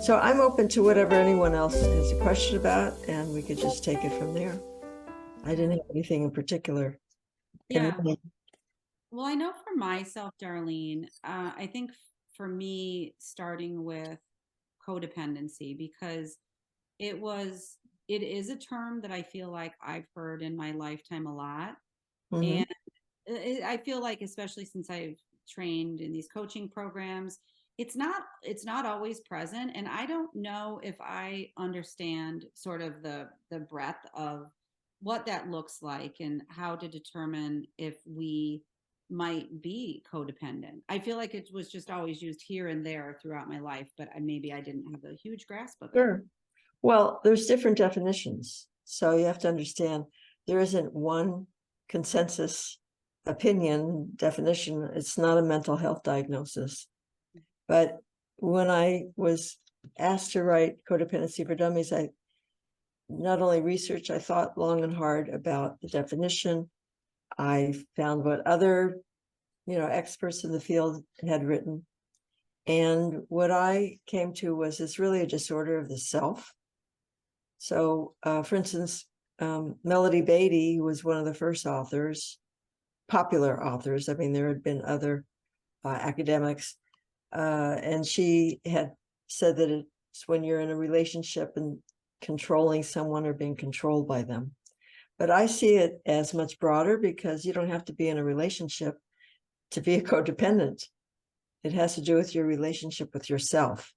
So I'm open to whatever anyone else has a question about, and we could just take it from there. I didn't have anything in particular in Yeah. mind. Well, I know for myself, Darlene, I think for me, starting with codependency, because it was, it is a term that I feel like I've heard in my lifetime a lot. Mhm. And I feel like, especially since I've trained in these coaching programs, it's not always present. And I don't know if I understand sort of the breadth of what that looks like and how to determine if we might be codependent. I feel like it was just always used here and there throughout my life, but maybe I didn't have a huge grasp of it. Sure. Well, there's different definitions. So you have to understand there isn't one consensus opinion definition. It's not a mental health diagnosis. But when I was asked to write Codependency for Dummies, I not only researched, I thought long and hard about the definition. I found what other, experts in the field had written. And what I came to was it's really a disorder of the self. So, for instance, Melody Beatty was one of the first authors, popular authors. I mean, there had been other academics, and she had said that it's when you're in a relationship and controlling someone or being controlled by them. But I see it as much broader because you don't have to be in a relationship to be a codependent. It has to do with your relationship with yourself.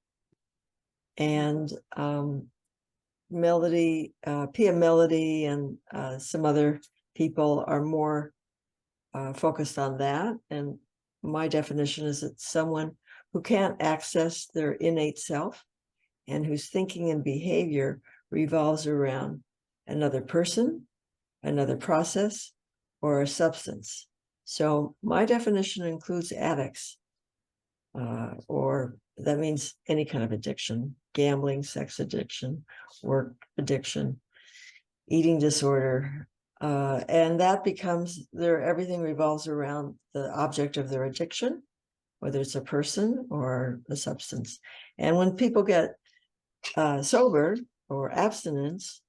And Pia Melody, and some other people are more focused on that. And my definition is that someone who can't access their innate self and whose thinking and behavior revolves around another person, another process, or a substance. So my definition includes addicts, or that means any kind of addiction: gambling, sex addiction, work addiction, eating disorder. And that becomes everything revolves around the object of their addiction, whether it's a person or a substance. And when people get sober or abstinence,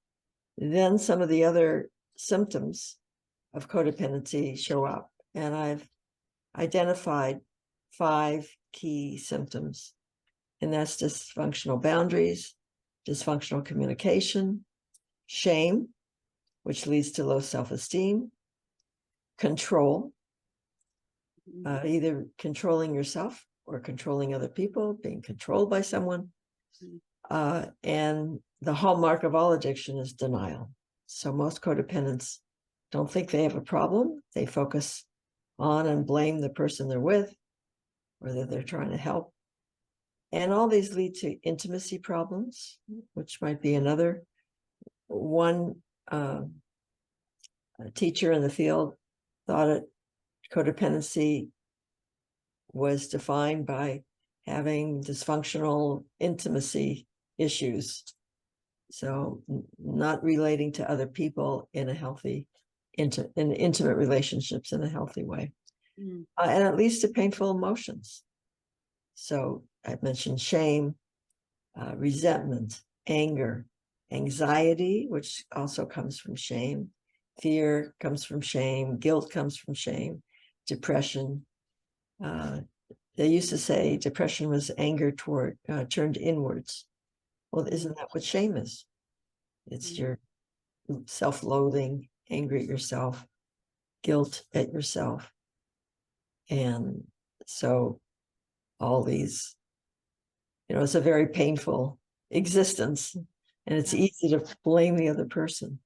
then some of the other symptoms of codependency show up. And I've identified 5 key symptoms, and that's dysfunctional boundaries, dysfunctional communication, shame, which leads to low self-esteem, control, either controlling yourself or controlling other people, being controlled by someone. And the hallmark of all addiction is denial. So most codependents don't think they have a problem. They focus on and blame the person they're with or that they're trying to help. And all these lead to intimacy problems, which might be another one. A teacher in the field thought codependency was defined by having dysfunctional intimacy issues. So not relating to other people in a healthy, in intimate relationships in a healthy way. Mm. And it leads to painful emotions. So I mentioned shame, resentment, anger, anxiety, which also comes from shame, fear comes from shame, guilt comes from shame, depression. They used to say depression was anger turned inwards. Well, isn't that what shame is? It's your self-loathing, angry at yourself, guilt at yourself. And so all these, it's a very painful existence, and it's easy to blame the other person.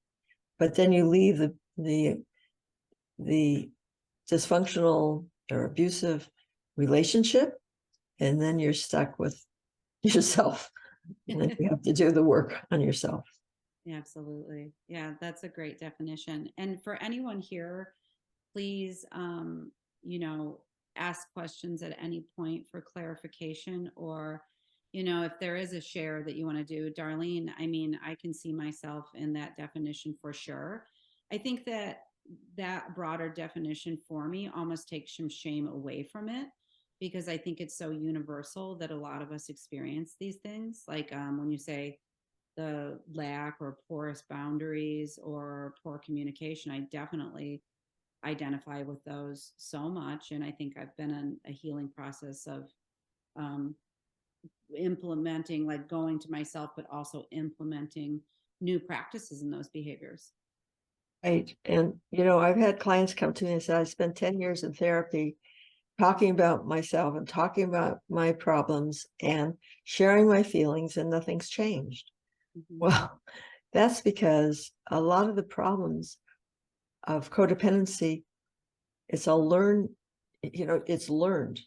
But then you leave the dysfunctional or abusive relationship, and then you're stuck with yourself. And then you have to do the work on yourself. Absolutely. Yeah, that's a great definition. And for anyone here, please, ask questions at any point for clarification, or, if there is a share that you want to do, Darlene, I mean, I can see myself in that definition for sure. I think that broader definition for me almost takes some shame away from it. because I think it's so universal that a lot of us experience these things. Like when you say the lack or porous boundaries or poor communication, I definitely identify with those so much. And I think I've been in a healing process of um, implementing, like going to myself, but also implementing new practices in those behaviors. Right. And, I've had clients come to me and say, I spent 10 years in therapy talking about myself and talking about my problems and sharing my feelings, and nothing's changed. Mm-hmm. Well, that's because a lot of the problems of codependency, it's all learned, it's learned.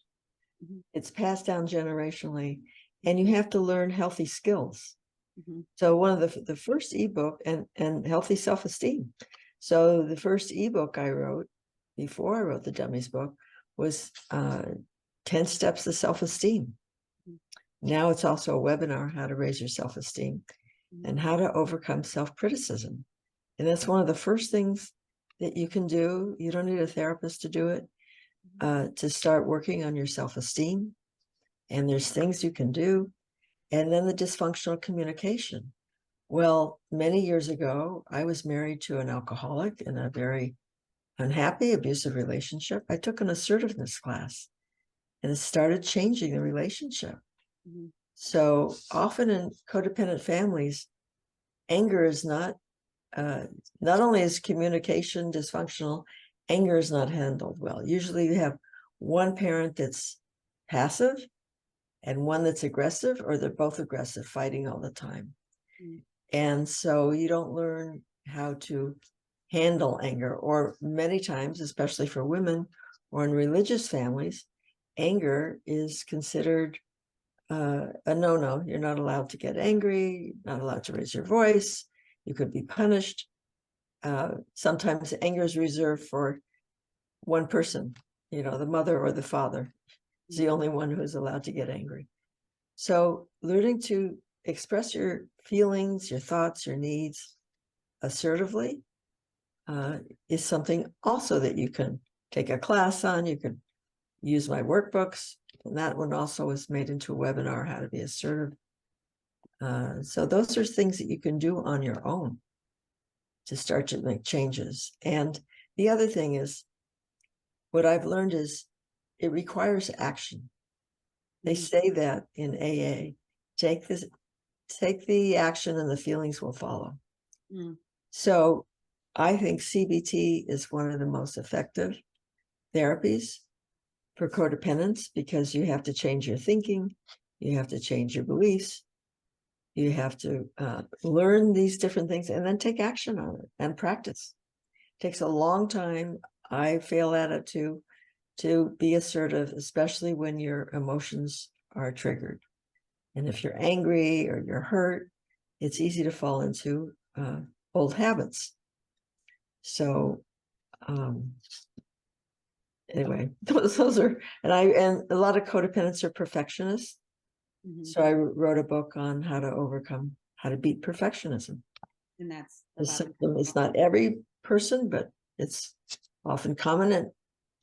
Mm-hmm. It's passed down generationally, and you have to learn healthy skills. Mm-hmm. So one of the first ebook and healthy self-esteem. So the first ebook I wrote before I wrote the Dummies book was 10 Steps to Self-Esteem. Now it's also a webinar, how to raise your self-esteem and how to overcome self-criticism. And that's one of the first things that you can do. You don't need a therapist to do it, to start working on your self-esteem. And there's things you can do. And then the dysfunctional communication. Well, many years ago, I was married to an alcoholic in a very unhappy, abusive relationship. I took an assertiveness class, and it started changing the relationship. Mm-hmm. So often in codependent families, anger is not only is communication dysfunctional, anger is not handled well. Usually you have one parent that's passive and one that's aggressive, or they're both aggressive, fighting all the time. Mm-hmm. And so you don't learn how to handle anger, or many times, especially for women or in religious families, anger is considered a no-no. You're not allowed to get angry, not allowed to raise your voice. You could be punished. Sometimes anger is reserved for one person, the mother or the father is the only one who's allowed to get angry. So learning to express your feelings, your thoughts, your needs assertively is something also that you can take a class on. You can use my workbooks, and that one also was made into a webinar, how to be assertive. So those are things that you can do on your own to start to make changes. And the other thing is, what I've learned is it requires action. They say that in AA, take the action and the feelings will follow. Mm. So I think CBT is one of the most effective therapies for codependence, because you have to change your thinking, you have to change your beliefs, you have to learn these different things and then take action on it and practice. It takes a long time. I fail at it too, to be assertive, especially when your emotions are triggered. And if you're angry or you're hurt, it's easy to fall into old habits. So anyway, those are, and a lot of codependents are perfectionists. Mm-hmm. So I wrote a book on how to beat perfectionism. And that's the symptom is not every person, but it's often common. And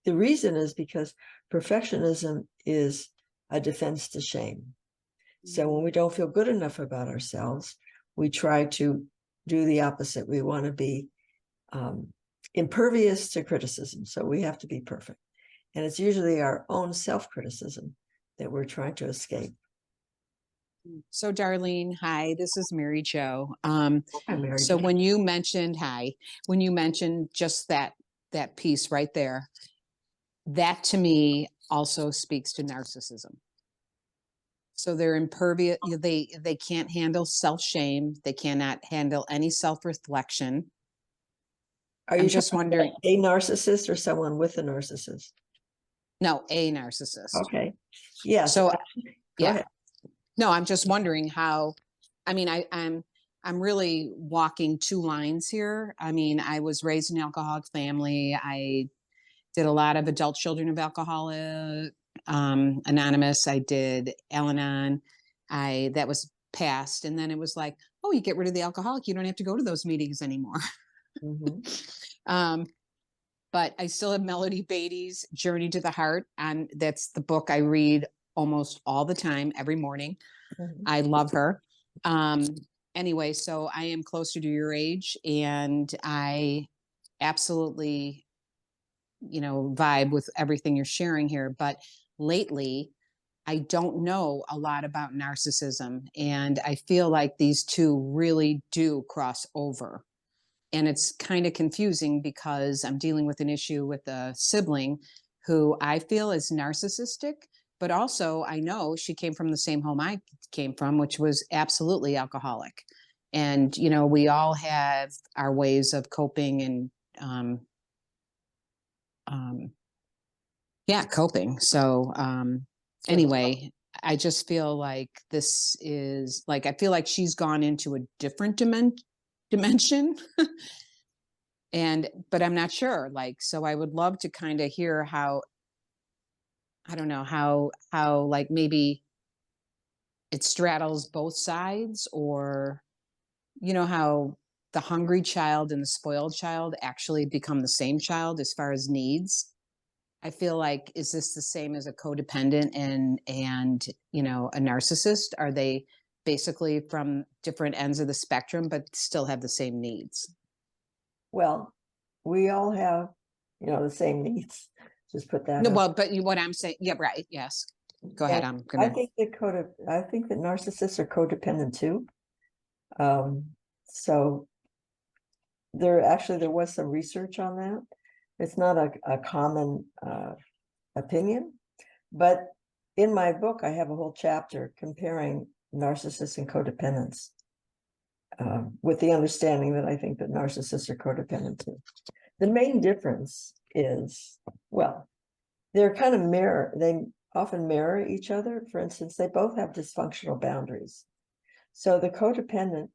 the reason is because perfectionism is a defense to shame. So when we don't feel good enough about ourselves, we try to do the opposite. We want to be impervious to criticism. So we have to be perfect. And it's usually our own self-criticism that we're trying to escape. So Darlene, hi, this is Mary Jo. Hi, Mary so Jo. when you mentioned just that piece right there, that to me also speaks to narcissism. So they're impervious, they can't handle self-shame, they cannot handle any self-reflection. Are you just wondering, a narcissist or someone with a narcissist? No, a narcissist. Okay. Yes. So Go ahead. No, I'm just wondering how, I mean, I'm really walking two lines here. I mean, I was raised in an alcoholic family. I did a lot of adult children of alcoholic, Anonymous. I did Al-Anon. That was passed. And then it was like, oh, you get rid of the alcoholic. You don't have to go to those meetings anymore. Mm-hmm. but I still have Melody Beatty's Journey to the Heart. And that's the book I read almost all the time, every morning. Mhm. I love her. Um, anyway, so I am closer to your age, and I absolutely, vibe with everything you're sharing here. But lately, I don't know a lot about narcissism. And I feel like these two really do cross over. And it's kind of confusing because I'm dealing with an issue with a sibling who I feel is narcissistic, but also I know she came from the same home I came from, which was absolutely alcoholic. And, we all have our ways of coping and, um, yeah, coping. So, anyway, I just feel like this is like, I feel like she's gone into a different dimension. But I'm not sure, like, so I would love to kind of hear how, I don't know, how like maybe it straddles both sides, or how the hungry child and the spoiled child actually become the same child as far as needs. I feel like, is this the same as a codependent and a narcissist? Are they basically from different ends of the spectrum but still have the same needs? Well, we all have, the same needs. Just put that No, up. well, but what I'm saying, yeah, right, yes. Go ahead. And I'm gonna. I think that narcissists are codependent too. So there was some research on that. It's not a common opinion, but in my book, I have a whole chapter comparing narcissists and codependents, with the understanding that I think that narcissists are codependent too. The main difference is, well, they're kind of they often mirror each other. For instance, they both have dysfunctional boundaries. So the codependent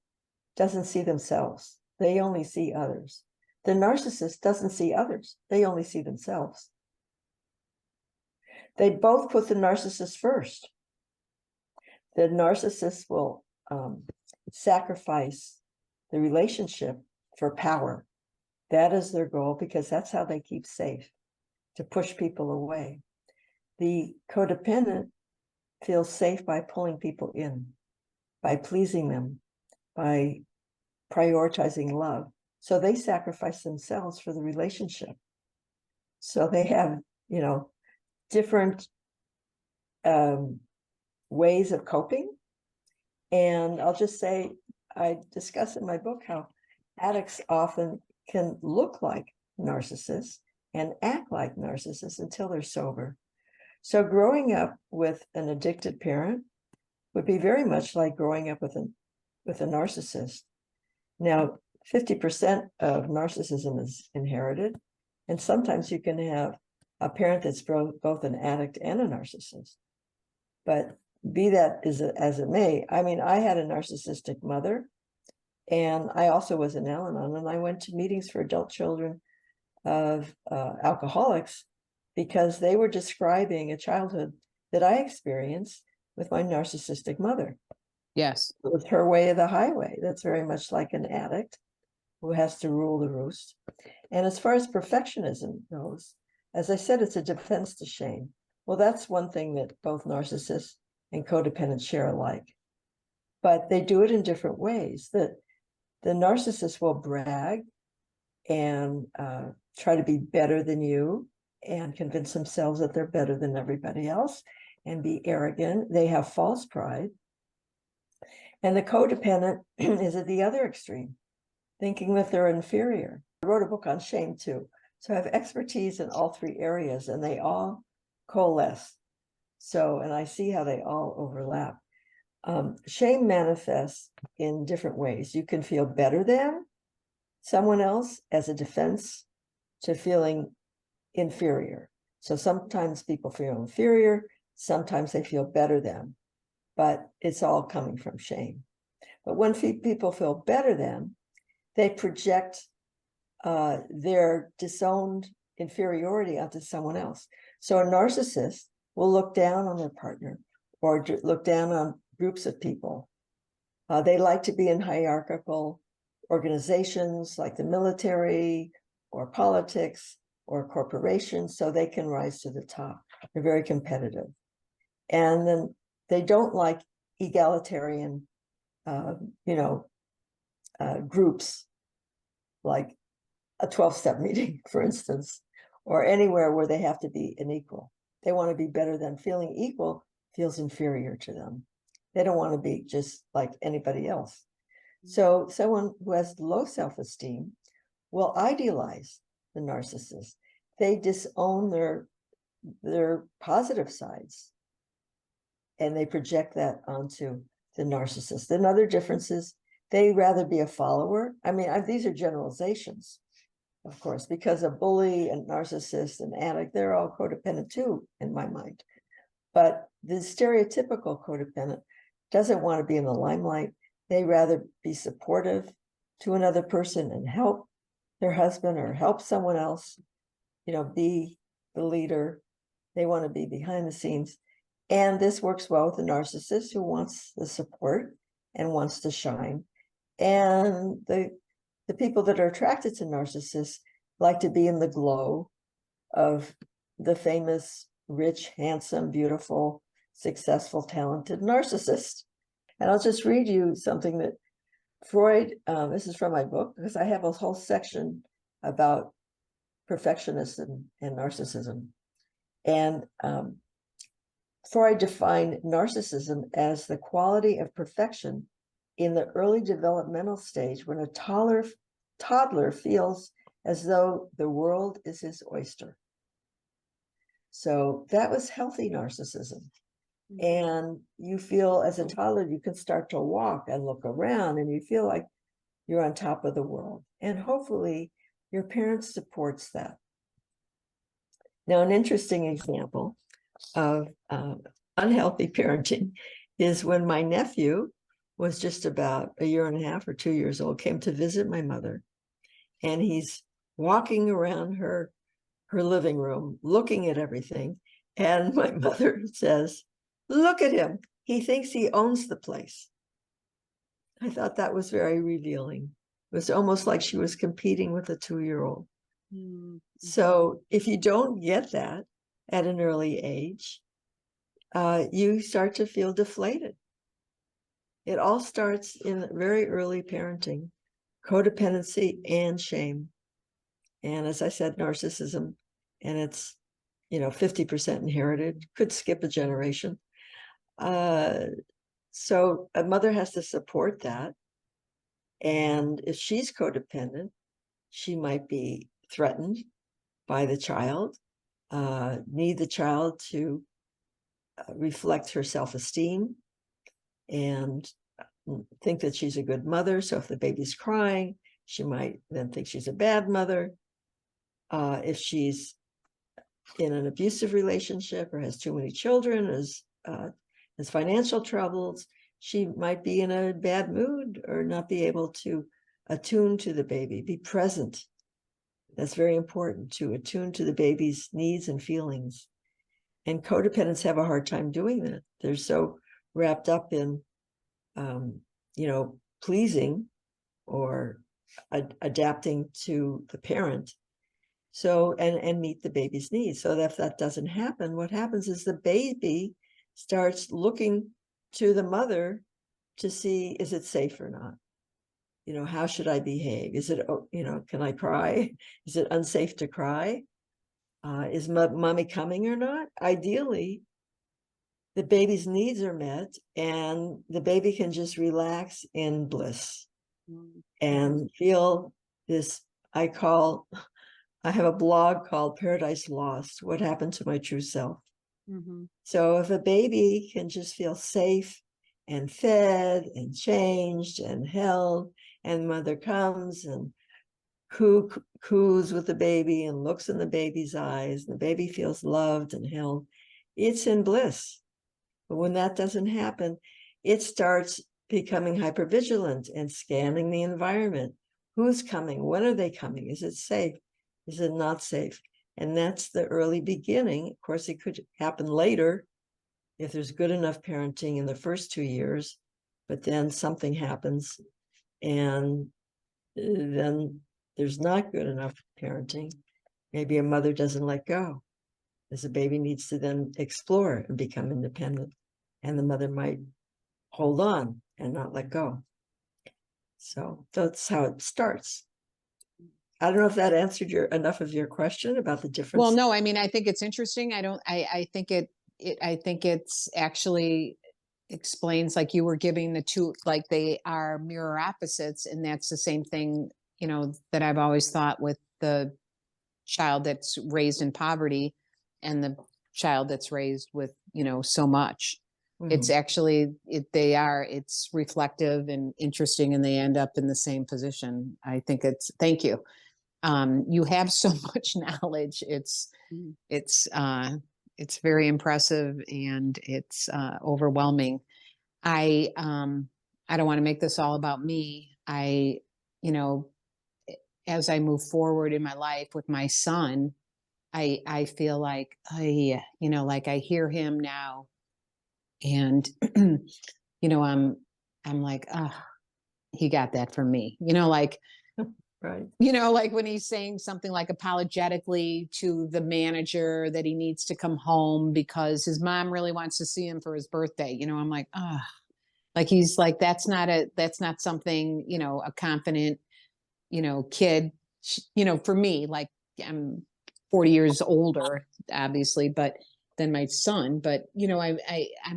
doesn't see themselves. They only see others. The narcissist doesn't see others. They only see themselves. They both put the narcissist first. The narcissist will sacrifice the relationship for power. That is their goal, because that's how they keep safe, to push people away. The codependent feels safe by pulling people in, by pleasing them, by prioritizing love. So they sacrifice themselves for the relationship. So they have, different ways of coping. And I'll just say, I discuss in my book how addicts often can look like narcissists and act like narcissists until they're sober. So growing up with an addicted parent would be very much like growing up with a narcissist. Now, 50% of narcissism is inherited, and sometimes you can have a parent that's both an addict and a narcissist. But be that as it may, I mean, I had a narcissistic mother, and I also was an Al-Anon, and I went to meetings for adult children of alcoholics, because they were describing a childhood that I experienced with my narcissistic mother. Yes. It was her way of the highway. That's very much like an addict who has to rule the roost. And as far as perfectionism goes, as I said, it's a defense to shame. Well, that's one thing that both narcissists and codependents share alike. But they do it in different ways. The narcissist will brag and try to be better than you and convince themselves that they're better than everybody else and be arrogant. They have false pride. And the codependent is at the other extreme, thinking that they're inferior. I wrote a book on shame too. So I have expertise in all three areas, and they all coalesce. So, and I see how they all overlap. Shame manifests in different ways. You can feel better than someone else as a defense to feeling inferior. So sometimes people feel inferior, sometimes they feel better than, but it's all coming from shame. But when people feel better than, they project their disowned inferiority onto someone else. So a narcissist will look down on their partner or look down on groups of people. They like to be in hierarchical organizations like the military or politics. or corporations so they can rise to the top. They're very competitive. And then they don't like egalitarian, groups, like a 12-step meeting, for instance, or anywhere where they have to be an equal. They want to be better than. Feeling equal feels inferior to them. They don't want to be just like anybody else. So someone who has low self-esteem will idealize the narcissist. They disown their positive sides, and they project that onto the narcissist. Another difference is they rather be a follower. I mean, these are generalizations, of course, because a bully, a narcissist, an addict, they're all codependent too, in my mind. But the stereotypical codependent doesn't want to be in the limelight. They rather be supportive to another person and help their husband or help someone else, be the leader. They want to be behind the scenes. And this works well with the narcissist who wants the support and wants to shine. And the people that are attracted to narcissists like to be in the glow of the famous, rich, handsome, beautiful, successful, talented narcissist. And I'll just read you something that Freud, this is from my book, because I have a whole section about perfectionism and narcissism. And Freud defined narcissism as the quality of perfection in the early developmental stage when a toddler feels as though the world is his oyster. So that was healthy narcissism. And you feel as a toddler, you can start to walk and look around and you feel like you're on top of the world. And hopefully your parent supports that. Now, an interesting example of unhealthy parenting is when my nephew was just about a year and a half or 2 years old, came to visit my mother. And he's walking around her living room, looking at everything. And my mother says, "Look at him. He thinks he owns the place." I thought that was very revealing. It was almost like she was competing with a 2-year-old. Mm-hmm. So if you don't get that at an early age, you start to feel deflated. It all starts in very early parenting, codependency and shame. And as I said, narcissism, and it's 50% inherited, could skip a generation. So a mother has to support that. And if she's codependent, she might be threatened by the child, need the child to reflect her self-esteem and think that she's a good mother. So if the baby's crying, she might then think she's a bad mother. If she's in an abusive relationship or has too many children, has financial troubles, she might be in a bad mood or not be able to attune to the baby, be present. That's very important, to attune to the baby's needs and feelings. And codependents have a hard time doing that. They're so wrapped up in, pleasing or adapting to the parent. So, and meet the baby's needs. So that if that doesn't happen, what happens is the baby starts looking to the mother to see, is it safe or not? How should I behave? Is it, can I cry? Is it unsafe to cry? Is mommy coming or not? Ideally, the baby's needs are met and the baby can just relax in bliss and feel this, I have a blog called Paradise Lost, What Happened to My True Self. Mm-hmm. So if a baby can just feel safe and fed and changed and held, and mother comes and coos with the baby and looks in the baby's eyes, and the baby feels loved and held, it's in bliss. But when that doesn't happen, it starts becoming hypervigilant and scanning the environment. Who's coming? When are they coming? Is it safe? Is it not safe? And that's the early beginning. Of course, it could happen later if there's good enough parenting in the first 2 years, but then something happens and then there's not good enough parenting maybe a mother doesn't let go, as the baby needs to then explore and become independent, and the mother might hold on and not let go. So that's how it starts. I don't know if that answered enough of your question about the difference. Well, no, I mean, I think it's interesting. I think I think it's actually explains, like you were giving the two, like they are mirror opposites. And that's the same thing, you know, that I've always thought with the child that's raised in poverty and the child that's raised with, you know, so much. It's actually, it's reflective and interesting, and they end up in the same position. I think thank you. You have so much knowledge. It's very impressive, and it's overwhelming. I don't want to make this all about me. You know, as I move forward in my life with my son, I feel like you know, like I hear him now, and you know, I'm like, oh, he got that from me. You know, like, Right. you know, like when he's saying something like apologetically to the manager that he needs to come home because his mom really wants to see him for his birthday. You know, I'm like, ah, like he's like, that's not something, you know, a confident, you know, kid, you know, for me, like I'm 40 years older, obviously, but than my son. But, you know, I'm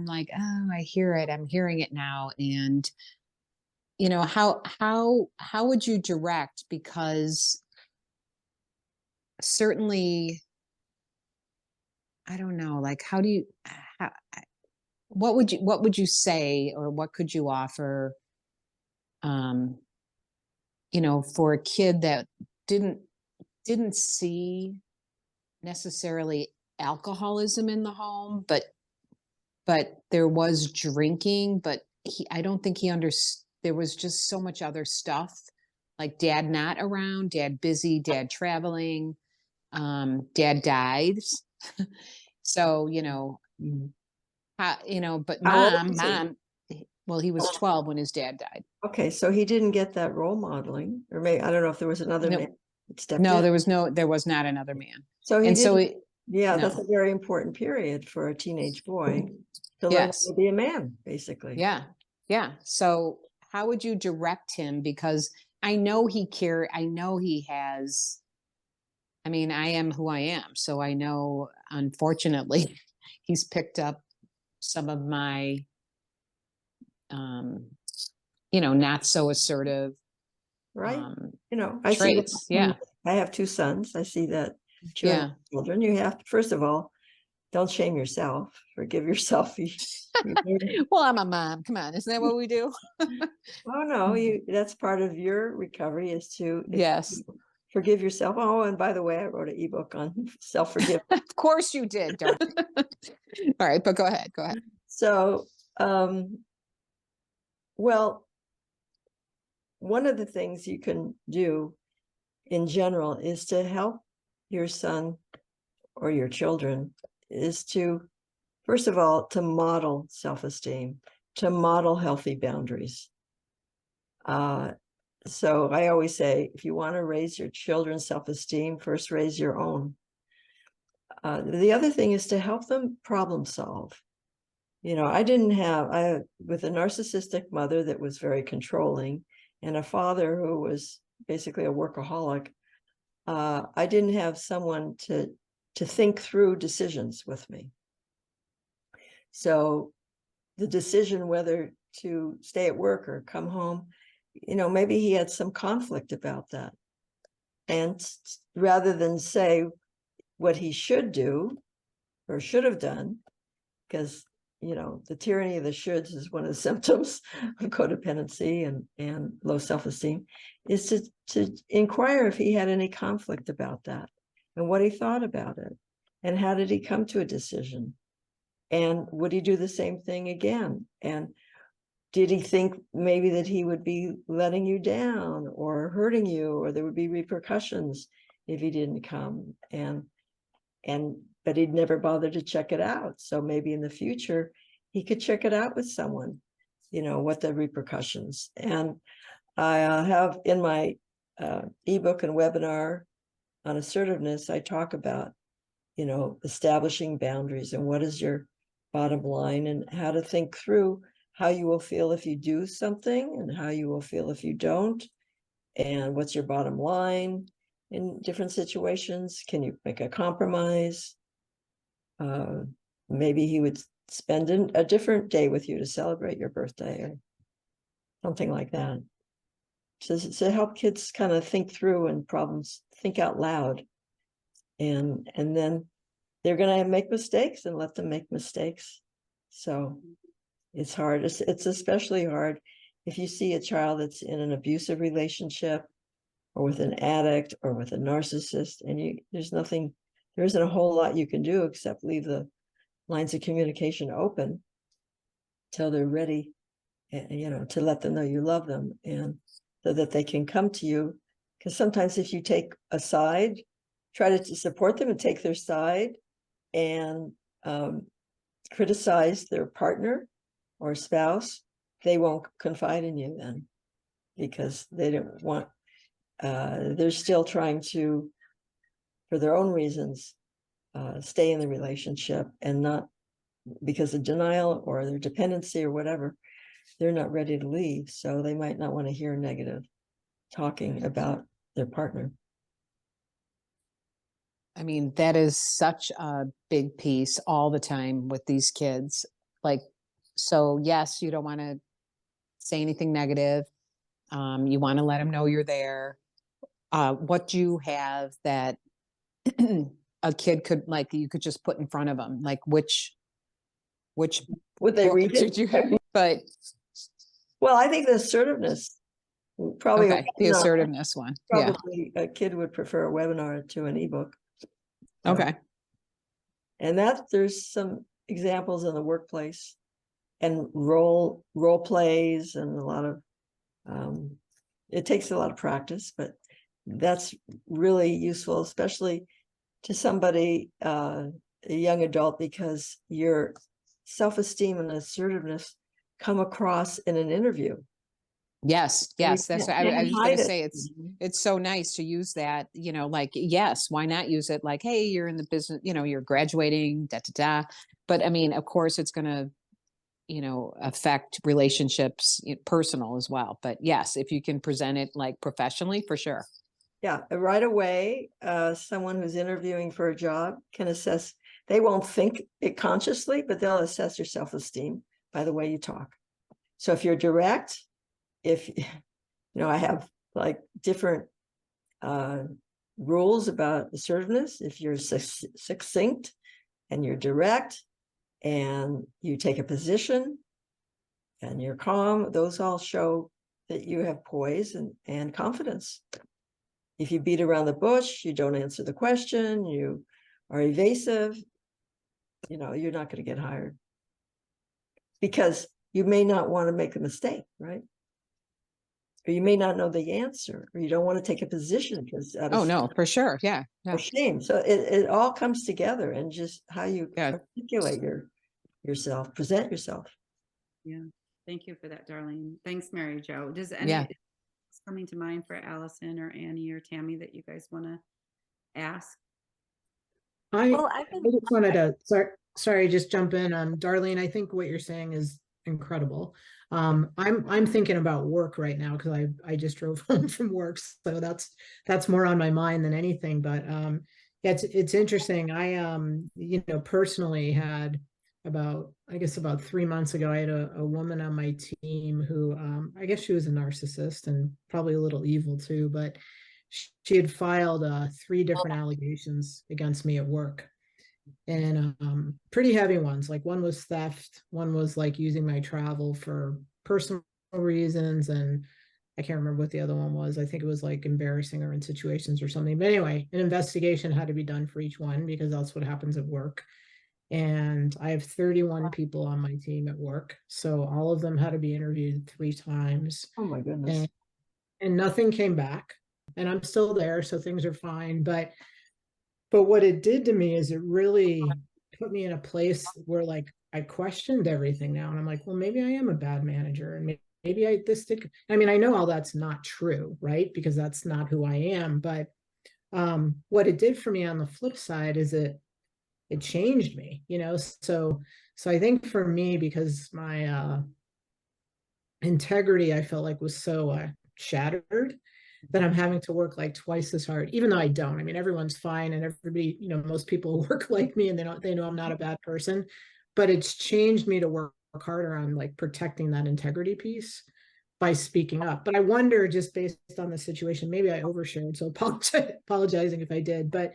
like, oh, I hear it. I'm hearing it now. And, you know, how would you direct? Because certainly, I don't know, like, how do you, how, what would you say, or what could you offer, um, you know, for a kid that didn't see necessarily alcoholism in the home, but there was drinking, but I don't think he understood. There was just so much other stuff, like dad not around, dad busy, dad traveling, dad died. So, you know, you know, but How old was he? well, he was 12 when his dad died. Okay, so he didn't get that role modeling, or maybe, I don't know if there was another No, man that stepped no, in. there was not another man. So he And so, didn't. Yeah, that's no, a very important period for a teenage boy to learn yes. how to be a man, basically. Yeah. Yeah. So how would you direct him? Because I know I know he has, I mean, I am who I am. So I know, unfortunately, he's picked up some of my, um, you know, not so assertive, Right. um, You know, I see that. traits. Yeah. I have two sons. I see that Yeah. children, you have to, first of all, don't shame yourself, forgive yourself. Well, I'm a mom. Come on. Isn't that what we do? Oh no, that's part of your recovery, is to Yes. forgive yourself. Oh, and by the way, I wrote an ebook on self-forgiveness. Of course you did, darling. All right, but go ahead. Go ahead. So, well, one of the things you can do in general is to help your son or your children, is to, first of all, to model self-esteem, to model healthy boundaries. So I always say, if you want to raise your children's self-esteem, first raise your own. The other thing is to help them problem solve. You know, with a narcissistic mother that was very controlling, and a father who was basically a workaholic, I didn't have someone to think through decisions with me. So the decision whether to stay at work or come home, you know, maybe he had some conflict about that. And rather than say what he should do or should have done, because, you know, the tyranny of the shoulds is one of the symptoms of codependency and low self-esteem, is to inquire if he had any conflict about that and what he thought about it and how did he come to a decision, and would he do the same thing again, and did he think maybe that he would be letting you down or hurting you, or there would be repercussions if he didn't come, but he'd never bothered to check it out. So maybe in the future he could check it out with someone, you know, what the repercussions. And I have in my ebook and webinar on assertiveness, I talk about, establishing boundaries and what is your bottom line and how to think through how you will feel if you do something and how you will feel if you don't, and what's your bottom line in different situations. Can you make a compromise? Maybe he would spend a different day with you to celebrate your birthday or something like that. To help kids kind of think through and problems, think out loud. And then they're going to make mistakes, and let them make mistakes. So it's hard. It's especially hard if you see a child that's in an abusive relationship or with an addict or with a narcissist, and there isn't a whole lot you can do except leave the lines of communication open till they're ready, to let them know you love them, and so that they can come to you. Because sometimes if you take a side, try to support them and take their side and criticize their partner or spouse, they won't confide in you then, because they don't want, they're still trying to, for their own reasons, stay in the relationship, and not because of denial or their dependency or whatever. They're not ready to leave, so they might not want to hear negative talking about their partner. I mean, that is such a big piece all the time with these kids. Like, so yes, you don't want to say anything negative. You want to let them know you're there. What do you have that a kid could, like, you could just put in front of them? Like, which Would they read it? did you have? But well, I think the assertiveness, probably okay, the assertiveness one. Probably a kid would prefer a webinar to an ebook. Okay. And there's some examples in the workplace and role plays, and a lot of it takes a lot of practice, but that's really useful, especially to somebody, a young adult, because your self-esteem and assertiveness come across in an interview. Yes, that's what I was going to say. It's so nice to use that, like, yes, why not use it? Like, hey, you're in the business, you're graduating, But I mean, of course, it's going to, affect relationships, personal as well. But yes, if you can present it like professionally, for sure. Yeah, right away, someone who's interviewing for a job can assess. They won't think it consciously, but they'll assess your self-esteem by the way you talk. So if you're direct, if I have like different rules about assertiveness. If you're succinct and you're direct and you take a position and you're calm, those all show that you have poise and confidence. If you beat around the bush, you don't answer the question, you are evasive, you're not going to get hired, because you may not want to make a mistake, right? Or you may not know the answer, or you don't want to take a position because no, for sure. Yeah. Or shame. So it all comes together, and just how you articulate yourself, present yourself. Yeah. Thank you for that, Darlene. Thanks, Mary Jo. Does any coming to mind for Allison or Annie or Tammy that you guys want to ask? I just wanted to sorry, just jump in. Darlene, I think what you're saying is incredible. I'm thinking about work right now because I just drove home from work, so that's more on my mind than anything. But yeah, it's interesting. I personally had about 3 months ago, I had a woman on my team who I guess she was a narcissist and probably a little evil too, but she had filed 3 different allegations against me at work, and pretty heavy ones. Like, one was theft, one was like using my travel for personal reasons, and I can't remember what the other one was. I think it was like embarrassing her in situations or something. But anyway, an investigation had to be done for each one because that's what happens at work. And I have 31 people on my team at work, so all of them had to be interviewed 3 times. Oh my goodness. And nothing came back, and I'm still there, so things are fine. But what it did to me is it really put me in a place where, like, I questioned everything now, and I'm like, well, maybe I am a bad manager, and maybe I know all that's not true, right? Because that's not who I am. But What it did for me on the flip side is it changed me, so I think for me, because my integrity I felt like was so shattered, that I'm having to work like twice as hard, even though I don't. I mean, everyone's fine and everybody, most people work like me and they know I'm not a bad person, but it's changed me to work harder on like protecting that integrity piece by speaking up. But I wonder, just based on the situation, maybe I overshared, so apologizing if I did, but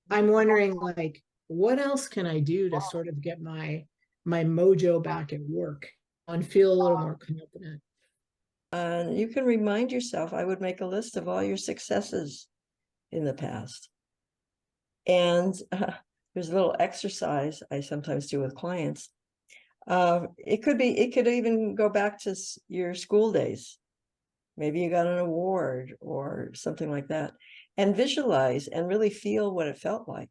I'm wondering, like, what else can I do to sort of get my mojo back at work and feel a little more confident? You can remind yourself, I would make a list of all your successes in the past. And there's a little exercise I sometimes do with clients. It could even go back to your school days. Maybe you got an award or something like that, and visualize and really feel what it felt like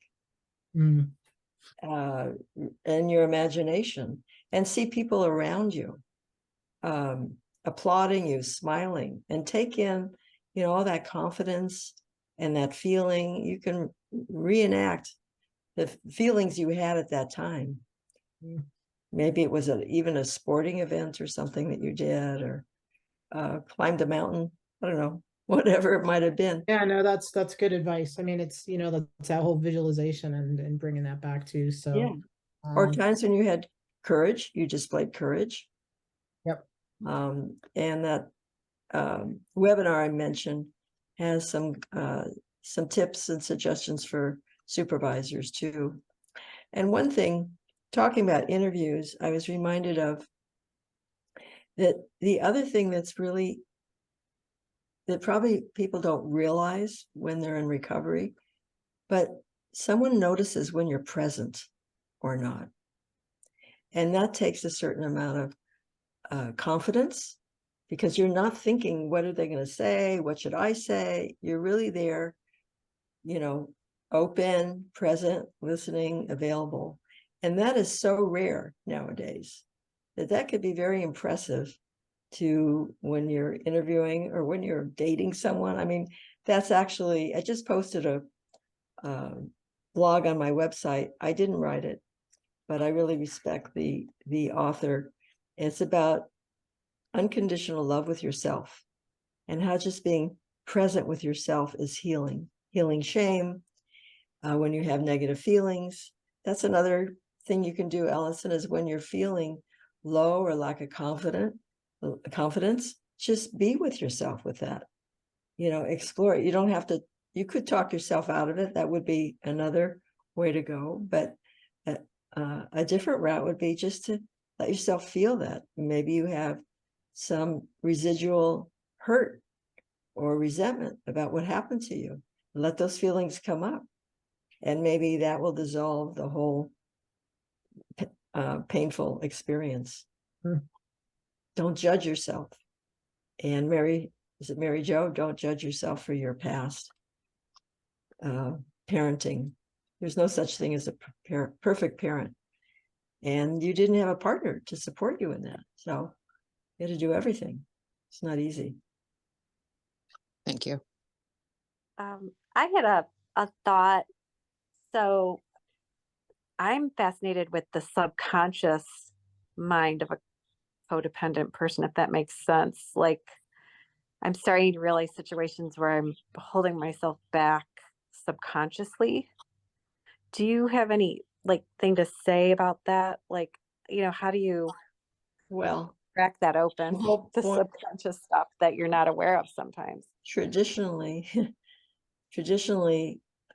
Mm. in your imagination, and see people around you applauding you, smiling, and take in, all that confidence and that feeling. You can reenact the feelings you had at that time. Mm. Maybe it was even a sporting event or something that you did, or climbed a mountain. I don't know, whatever it might have been. Yeah, no, that's good advice. I mean, it's that's that whole visualization and bringing that back too. So Yeah. Or times when you had courage, you displayed courage. Yep. And that webinar I mentioned has some tips and suggestions for supervisors too. And one thing, talking about interviews, I was reminded of that the other thing that probably people don't realize when they're in recovery, but someone notices when you're present or not. And that takes a certain amount of confidence, because you're not thinking, what are they going to say? What should I say? You're really there, open, present, listening, available. And that is so rare nowadays that could be very impressive to when you're interviewing or when you're dating someone. I mean, that's actually, I just posted a blog on my website. I didn't write it, but I really respect the author. It's about unconditional love with yourself, and how just being present with yourself is healing shame. When you have negative feelings, that's another thing you can do, Allison, is when you're feeling low or lack of confidence, just be with yourself with that. Explore it. You don't have to, you could talk yourself out of it. That would be another way to go. But a different route would be just to let yourself feel that. Maybe you have some residual hurt or resentment about what happened to you. Let those feelings come up, and maybe that will dissolve the whole painful experience. Don't judge yourself. And Mary Jo, don't judge yourself for your past parenting. There's no such thing as a perfect parent, and you didn't have a partner to support you in that, so you had to do everything. It's not easy. Thank you. I had a thought. So I'm fascinated with the subconscious mind of a codependent person, if that makes sense. Like, I'm starting to realize situations where I'm holding myself back subconsciously. Do you have any thing to say about that? Like, how do you crack that open? The subconscious stuff that you're not aware of sometimes. Traditionally,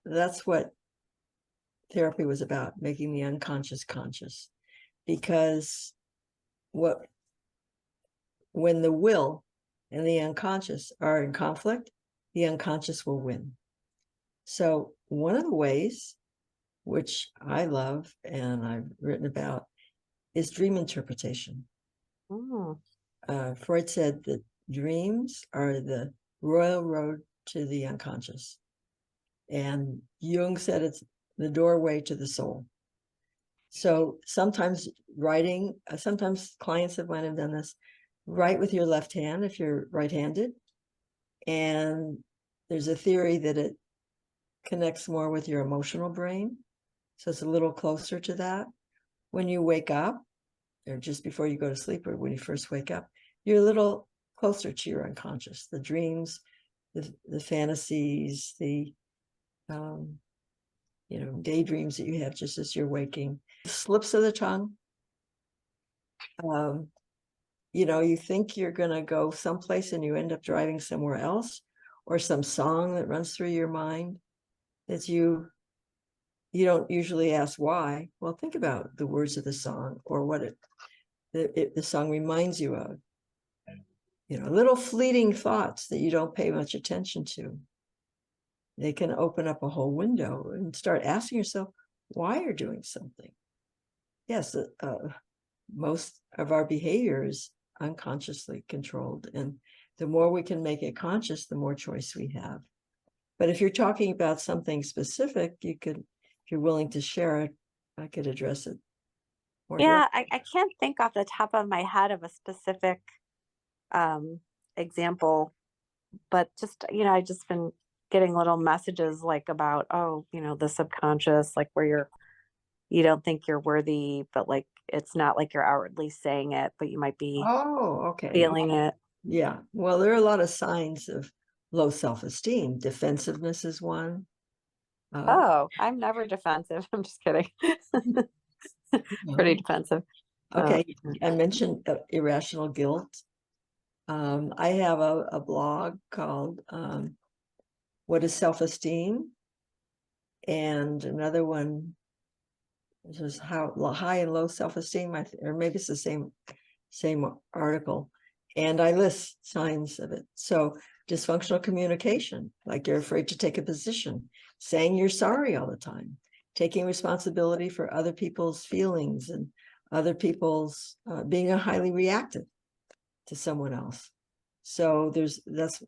that's what therapy was about, making the unconscious conscious. Because when the will and the unconscious are in conflict, the unconscious will win. So one of the ways, which I love and I've written about, is dream interpretation. Freud said that dreams are the royal road to the unconscious. And Jung said it's the doorway to the soul. So sometimes sometimes clients of mine have done this, write with your left hand if you're right-handed. And there's a theory that connects more with your emotional brain. So it's a little closer to that. When you wake up, or just before you go to sleep, or when you first wake up, you're a little closer to your unconscious, the dreams, the fantasies, the daydreams that you have just as you're waking. Slips of the tongue. You think you're going to go someplace and you end up driving somewhere else, or some song that runs through your mind that you don't usually ask why. Well, think about the words of the song, or what the song reminds you of. Little fleeting thoughts that you don't pay much attention to. They can open up a whole window and start asking yourself why you're doing something. Yes, most of our behavior is unconsciously controlled, and the more we can make it conscious, the more choice we have. But if you're talking about something specific, if you're willing to share it, I could address it more Yeah, directly. I can't think off the top of my head of a specific example, but just, I just been getting little messages like about, oh, the subconscious, like where you don't think you're worthy, but like it's not like you're outwardly saying it, but you might be Oh, okay. feeling it. Yeah. Well, there are a lot of signs of low self-esteem. Defensiveness is one. Oh, I'm never defensive. I'm just kidding. Pretty defensive. Okay. I mentioned irrational guilt. I have a blog called What is Self-Esteem? And another one is how high and low self-esteem, or maybe it's the same article. And I list signs of it. So dysfunctional communication, like you're afraid to take a position, saying you're sorry all the time, taking responsibility for other people's feelings and other people's being highly reactive to someone else. So that's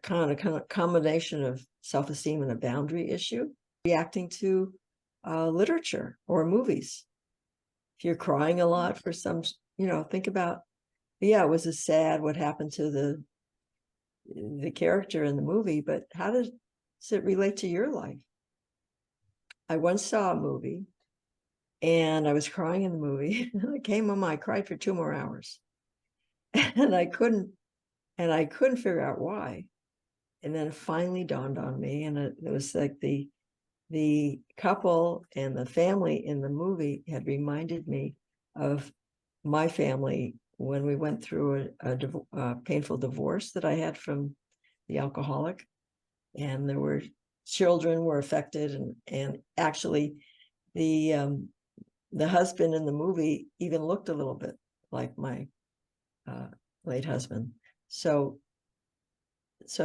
kind of a combination of self-esteem and a boundary issue. Reacting to literature or movies. If you're crying a lot for some, think about, it was a sad what happened to the character in the movie, but how does it relate to your life? I once saw a movie and I was crying in the movie. I came home, I cried for 2 more hours. And I couldn't figure out why. And then it finally dawned on me, and it was like the couple and the family in the movie had reminded me of my family when we went through a painful divorce that I had from the alcoholic, and there were children were affected, and actually the husband in the movie even looked a little bit like my late husband. So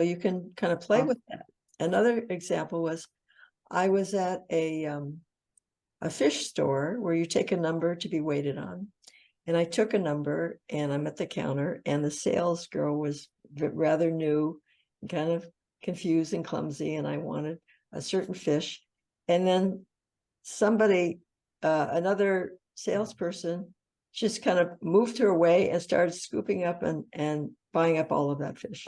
you can kind of play with that. Another example was I was at a fish store where you take a number to be waited on. And I took a number and I'm at the counter, and the sales girl was rather new, kind of confused and clumsy, and I wanted a certain fish. And then somebody, another salesperson, just kind of moved her away and started scooping up and buying up all of that fish.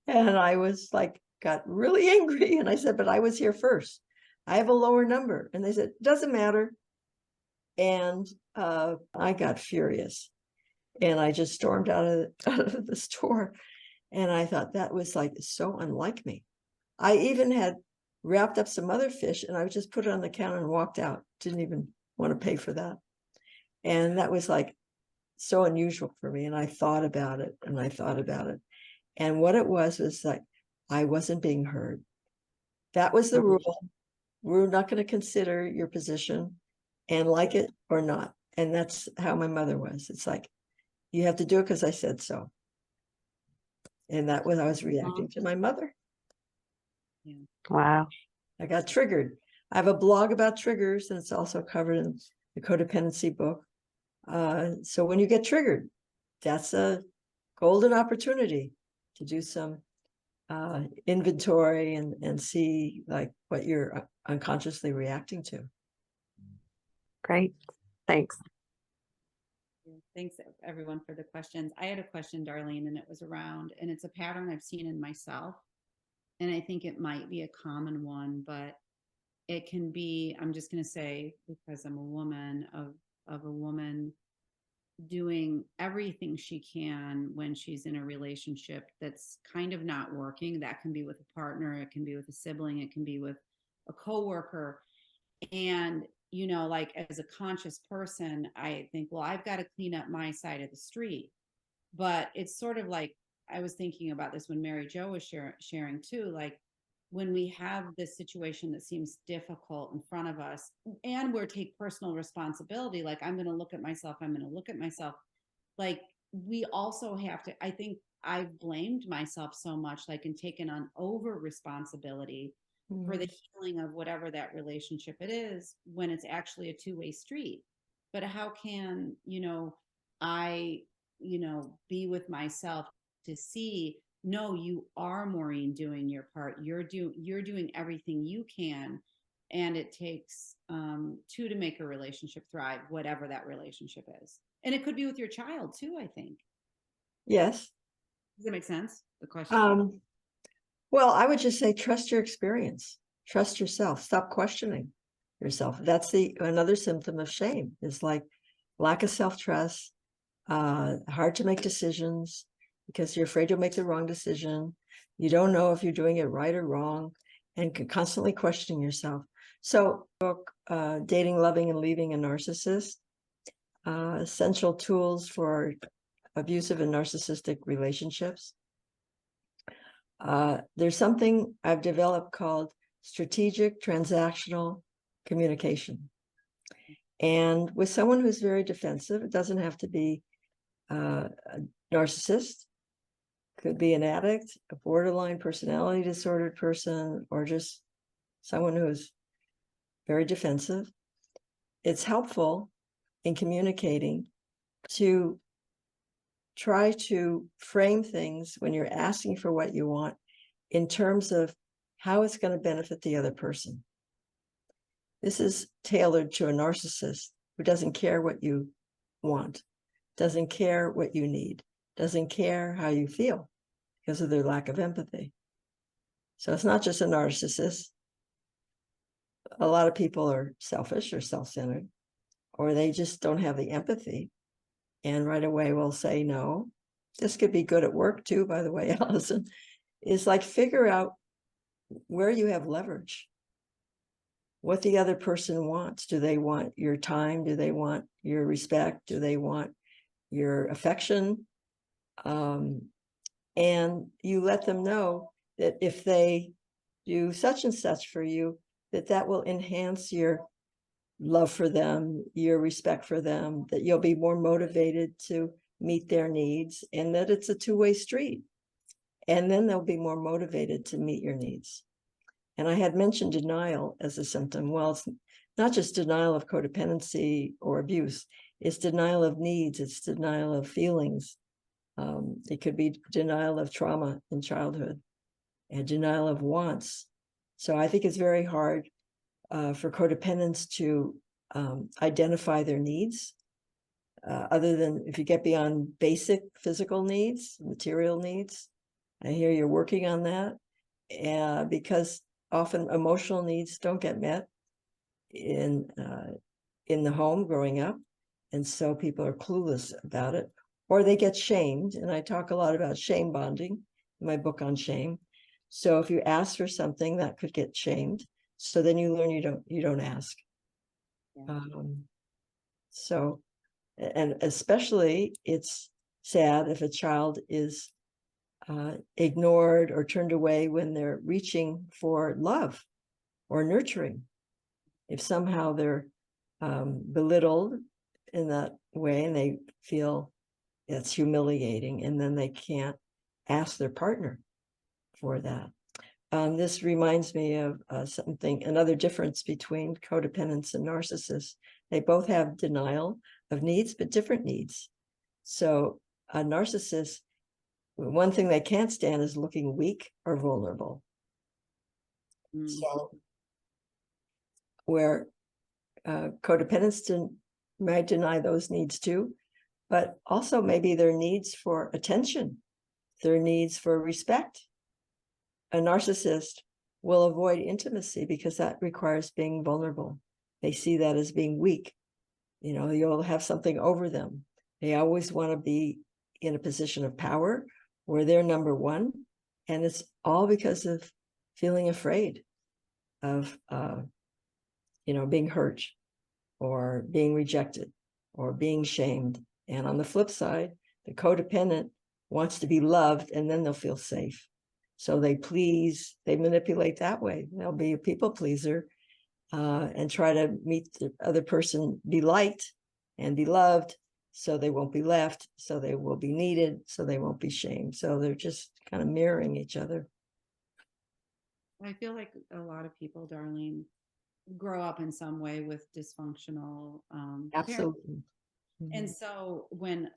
And I was like, got really angry. And I said, but I was here first. I have a lower number. And they said, doesn't matter. And I got furious. And I just stormed out of the store. And I thought that was like so unlike me. I even had wrapped up some other fish and I would just put it on the counter and walked out. Didn't even want to pay for that. And that was like so unusual for me. And I thought about it and I thought about it. And what it was like, I wasn't being heard. That was the rule. We're not going to consider your position and like it or not. And that's how my mother was. It's like, you have to do it because I said so. And that was, I was reacting to my mother. Wow. I got triggered. I have a blog about triggers, and it's also covered in the Codependency book. So when you get triggered, that's a golden opportunity to do some inventory and see like what you're unconsciously reacting to. Great. Thanks. Thanks everyone for the questions. I had a question, Darlene, and it was around, and it's a pattern I've seen in myself. and I think it might be a common one, but it can be, I'm just going to say, because I'm a woman, of a woman doing everything she can when she's in a relationship that's kind of not working. That can be with a partner, it can be with a sibling, it can be with a coworker. And, like as a conscious person, I think, well, I've got to clean up my side of the street. But it's sort of like, I was thinking about this when Mary Jo was sharing too, like when we have this situation that seems difficult in front of us and we're take personal responsibility, like I'm going to look at myself, like we also have to, I think I've blamed myself so much, like, and taken on over responsibility for the healing of whatever that relationship it is, when it's actually a two-way street. But how can, I, be with myself to see, no, you are, Maureen, doing your part. You're doing everything you can. And it takes two to make a relationship thrive, whatever that relationship is. And it could be with your child too, I think. Yes. Does that make sense? The question. Well, I would just say, trust your experience, trust yourself, stop questioning yourself. That's another symptom of shame, is like lack of self-trust, hard to make decisions because you're afraid you'll make the wrong decision. You don't know if you're doing it right or wrong, and constantly questioning yourself. So, Dating, Loving, and Leaving a Narcissist, Essential Tools for Abusive and Narcissistic Relationships. There's something I've developed called strategic transactional communication. And with someone who's very defensive, it doesn't have to be a narcissist, could be an addict, a borderline personality disordered person, or just someone who's very defensive. It's helpful in communicating to try to frame things when you're asking for what you want in terms of how it's going to benefit the other person. This is tailored to a narcissist who doesn't care what you want, doesn't care what you need, doesn't care how you feel because of their lack of empathy. So it's not just a narcissist. A lot of people are selfish or self-centered, or they just don't have the empathy, and right away will say no. This could be good at work too, by the way, Allison. Is like, figure out where you have leverage, what the other person wants. Do they want your time? Do they want your respect? Do they want your affection? And you let them know that if they do such and such for you, that will enhance your love for them, your respect for them, that you'll be more motivated to meet their needs, and that it's a two-way street. And then they'll be more motivated to meet your needs. And I had mentioned denial as a symptom. Well, it's not just denial of codependency or abuse, it's denial of needs, it's denial of feelings. It could be denial of trauma in childhood and denial of wants. So I think it's very hard for codependents to identify their needs, other than if you get beyond basic physical needs, material needs. I hear you're working on that, because often emotional needs don't get met in the home growing up, and so people are clueless about it, or they get shamed. And I talk a lot about shame bonding in my book on shame. So if you ask for something, that could get shamed. So then you learn you don't ask. Yeah. So, and especially it's sad if a child is ignored or turned away when they're reaching for love or nurturing. If somehow they're belittled in that way and they feel it's humiliating, and then they can't ask their partner for that. This reminds me of another difference between codependents and narcissists. They both have denial of needs, but different needs. So a narcissist, one thing they can't stand is looking weak or vulnerable. So where codependents might deny those needs too, but also maybe their needs for attention, their needs for respect, a narcissist will avoid intimacy because that requires being vulnerable. They see that as being weak. You know, you'll have something over them. They always want to be in a position of power where they're number one. And it's all because of feeling afraid of, being hurt or being rejected or being shamed. And on the flip side, the codependent wants to be loved, and then they'll feel safe. So they manipulate that way. They'll be a people pleaser and try to meet the other person, be liked and be loved, so they won't be left, so they will be needed, so they won't be shamed. So they're just kind of mirroring each other. I feel like a lot of people, Darlene, grow up in some way with dysfunctional parents. Absolutely. And so when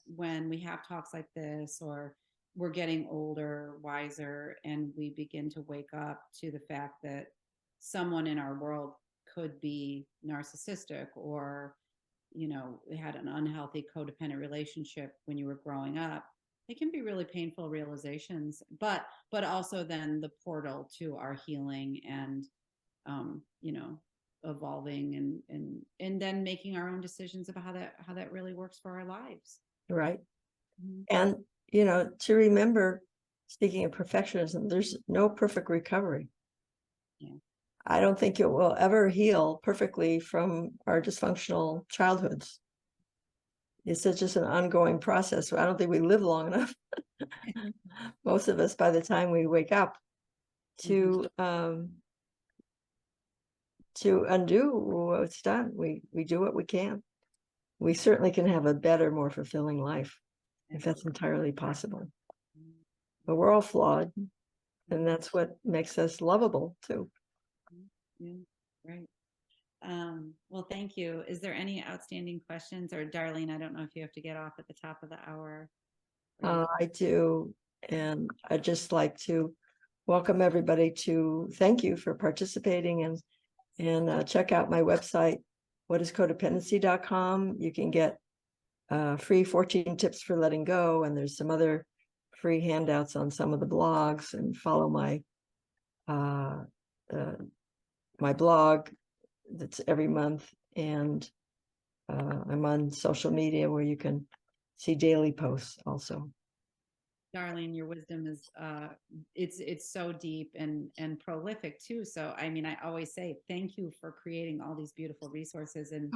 we have talks like this, or we're getting older, wiser, and we begin to wake up to the fact that someone in our world could be narcissistic, or had an unhealthy codependent relationship when you were growing up, it can be really painful realizations, but also then the portal to our healing and evolving and then making our own decisions about how that really works for our lives. Right. Mhm. And to remember, speaking of perfectionism, there's no perfect recovery. Yeah. I don't think it will ever heal perfectly from our dysfunctional childhoods. It's just an ongoing process. So I don't think we live long enough, most of us, by the time we wake up, to undo what's done. We do what we can. We certainly can have a better, more fulfilling life if that's entirely possible. But we're all flawed, and that's what makes us lovable too. Yeah, right. Well, thank you. Is there any outstanding questions? Or Darlene, I don't know if you have to get off at the top of the hour. I do, and I'd just like to welcome everybody to thank you for participating, and check out my website, whatiscodependency.com. You can get free 14 tips for letting go, and there's some other free handouts on some of the blogs, and follow my my blog that's every month, and I'm on social media where you can see daily posts also. Darlene, your wisdom is it's so deep and prolific too. So I mean, I always say thank you for creating all these beautiful resources, and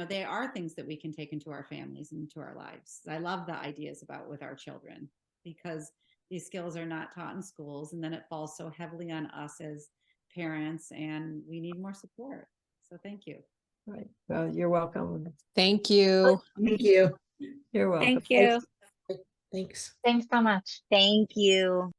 they are things that we can take into our families and into our lives. I love the ideas about with our children, because these skills are not taught in schools, and then it falls so heavily on us as parents, and we need more support. So thank you. Right. Well, you're welcome. Thank you. Thank you. You're welcome. Thank you. Thanks. Thanks so much. Thank you.